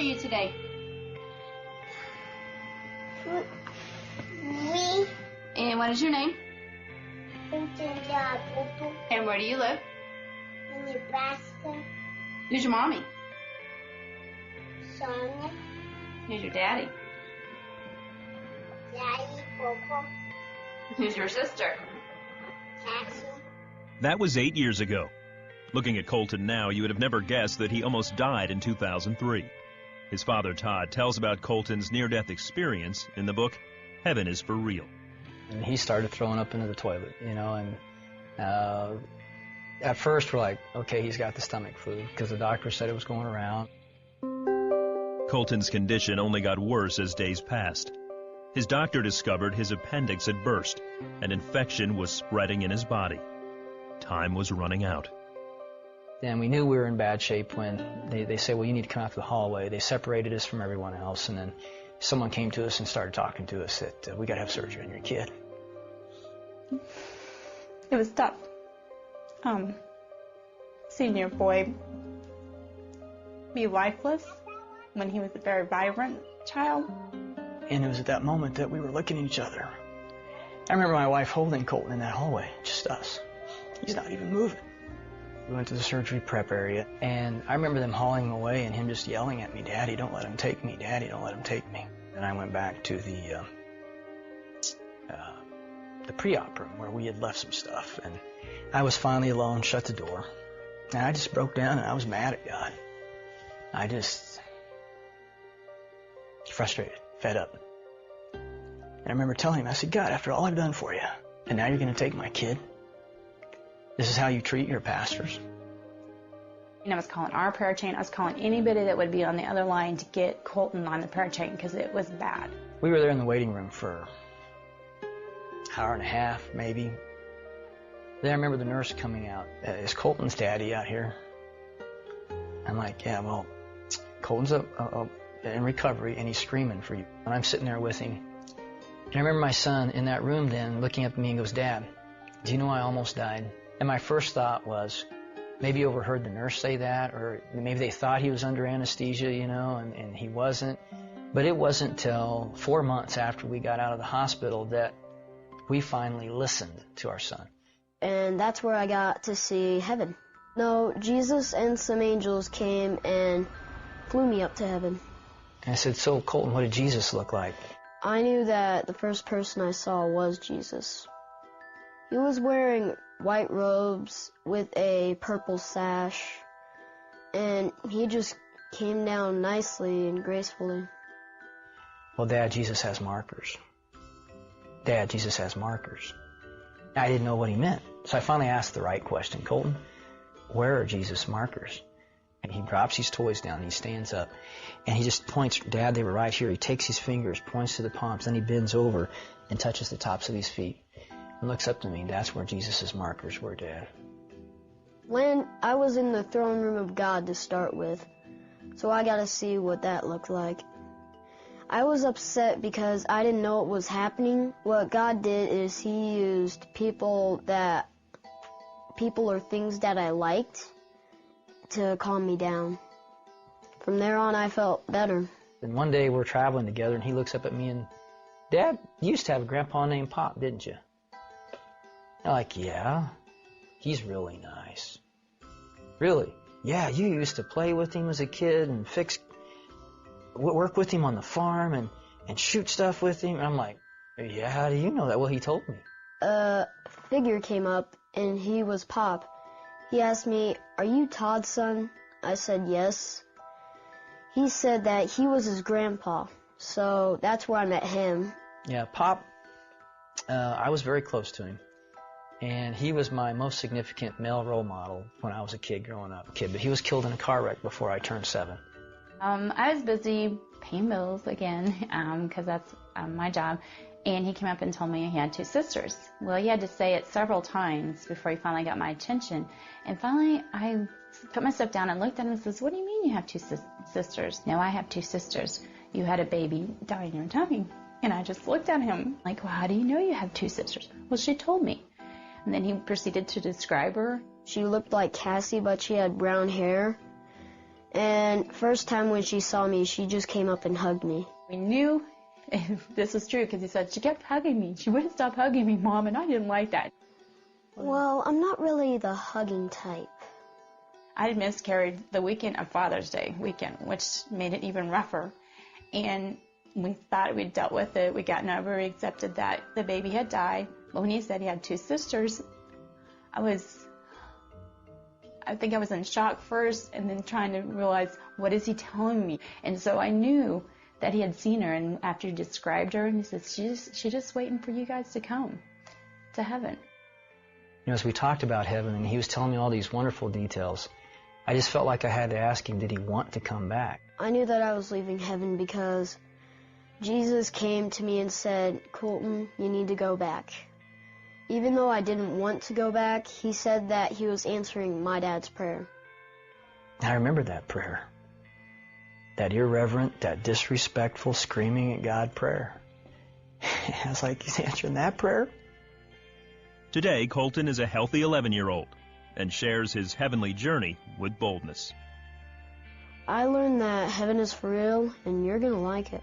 you today? Me. And what is your name? Burpo. And where do you live? In Nebraska. Who's your mommy? Sonia. Who's your daddy? Daddy. Burpo. Who's your sister? Cassie. That was 8 years ago. Looking at Colton now, you would have never guessed that he almost died in 2003. His father, Todd, tells about Colton's near-death experience in the book, Heaven is for Real. And he started throwing up into the toilet, you know, and at first we're like, okay, he's got the stomach flu, because the doctor said it was going around. Colton's condition only got worse as days passed. His doctor discovered his appendix had burst. An infection was spreading in his body. Time was running out. And we knew we were in bad shape when they said, well, you need to come out to the hallway. They separated us from everyone else, and then someone came to us and started talking to us that we got to have surgery on your kid. It was tough. Seeing your boy be lifeless when he was a very vibrant child. And it was at that moment that we were looking at each other. I remember my wife holding Colton in that hallway, just us. He's not even moving. We went to the surgery prep area, and I remember them hauling him away and him just yelling at me, Daddy, don't let him take me. Daddy, don't let him take me. And I went back to the pre-op room where we had left some stuff, and I was finally alone, shut the door, and I just broke down and I was mad at God. I just frustrated, fed up. And I remember telling him, I said, God, after all I've done for you, and now you're going to take my kid? This is how you treat your pastors? And I was calling our prayer chain. I was calling anybody that would be on the other line to get Colton on the prayer chain because it was bad. We were there in the waiting room for an hour and a half, maybe. Then I remember the nurse coming out. Is Colton's daddy out here? I'm like, yeah, well, Colton's in recovery and he's screaming for you. And I'm sitting there with him. And I remember my son in that room then looking up at me and goes, Dad, do you know I almost died? And my first thought was, maybe he overheard the nurse say that, or maybe they thought he was under anesthesia, you know, and he wasn't. But it wasn't till 4 months after we got out of the hospital that we finally listened to our son. And that's where I got to see heaven. No, Jesus and some angels came and flew me up to heaven. And I said, so Colton, what did Jesus look like? I knew that the first person I saw was Jesus. He was wearing white robes with a purple sash, and he just came down nicely and gracefully. Well, Dad, Jesus has markers. Dad, Jesus has markers. I didn't know what he meant, so I finally asked the right question. Colton, where are Jesus' markers? And he drops his toys down, and he stands up, and he just points, Dad, they were right here. He takes his fingers, points to the palms, then he bends over and touches the tops of his feet and looks up to me. That's where Jesus' markers were, Dad. When I was in the throne room of God to start with, so I got to see what that looked like. I was upset because I didn't know what was happening. What God did is he used people or things that I liked to calm me down. From there on, I felt better. And one day we're traveling together, and he looks up at me and, Dad, you used to have a grandpa named Pop, didn't you? I'm like, yeah, he's really nice. Really? Yeah, you used to play with him as a kid and work with him on the farm and shoot stuff with him. And I'm like, yeah, how do you know that? Well, he told me. A figure came up, and he was Pop. He asked me, are you Todd's son? I said, yes. He said that he was his grandpa, so that's where I met him. Yeah, Pop, I was very close to him, and he was my most significant male role model when I was a kid growing up. But he was killed in a car wreck before I turned 7. I was busy paying bills again, because that's my job, and he came up and told me he had 2 sisters. Well, he had to say it several times before he finally got my attention, and finally I put my stuff down and looked at him and says, what do you mean you have 2 sisters? No, I have 2 sisters. You had a baby die in your tummy. And I just looked at him like, well, how do you know you have 2 sisters? Well, she told me. And then he proceeded to describe her. She looked like Cassie, but she had brown hair. And first time when she saw me, she just came up and hugged me. We knew this was true because he said, she kept hugging me. She wouldn't stop hugging me, Mom, and I didn't like that. Well, I'm not really the hugging type. I had miscarried the weekend of Father's Day weekend, which made it even rougher. And we thought we'd dealt with it. We gotten over, we accepted that the baby had died. But when he said he had 2 sisters, I think I was in shock first and then trying to realize, what is he telling me? And so I knew that he had seen her, and after he described her, and he said, she's just waiting for you guys to come to heaven. You know, as we talked about heaven, and he was telling me all these wonderful details, I just felt like I had to ask him, did he want to come back? I knew that I was leaving heaven because Jesus came to me and said, Colton, you need to go back. Even though I didn't want to go back, he said that he was answering my dad's prayer. I remember that prayer. That irreverent, that disrespectful, screaming at God prayer. I was like, he's answering that prayer? Today, Colton is a healthy 11-year-old and shares his heavenly journey with boldness. I learned that heaven is for real, and you're going to like it.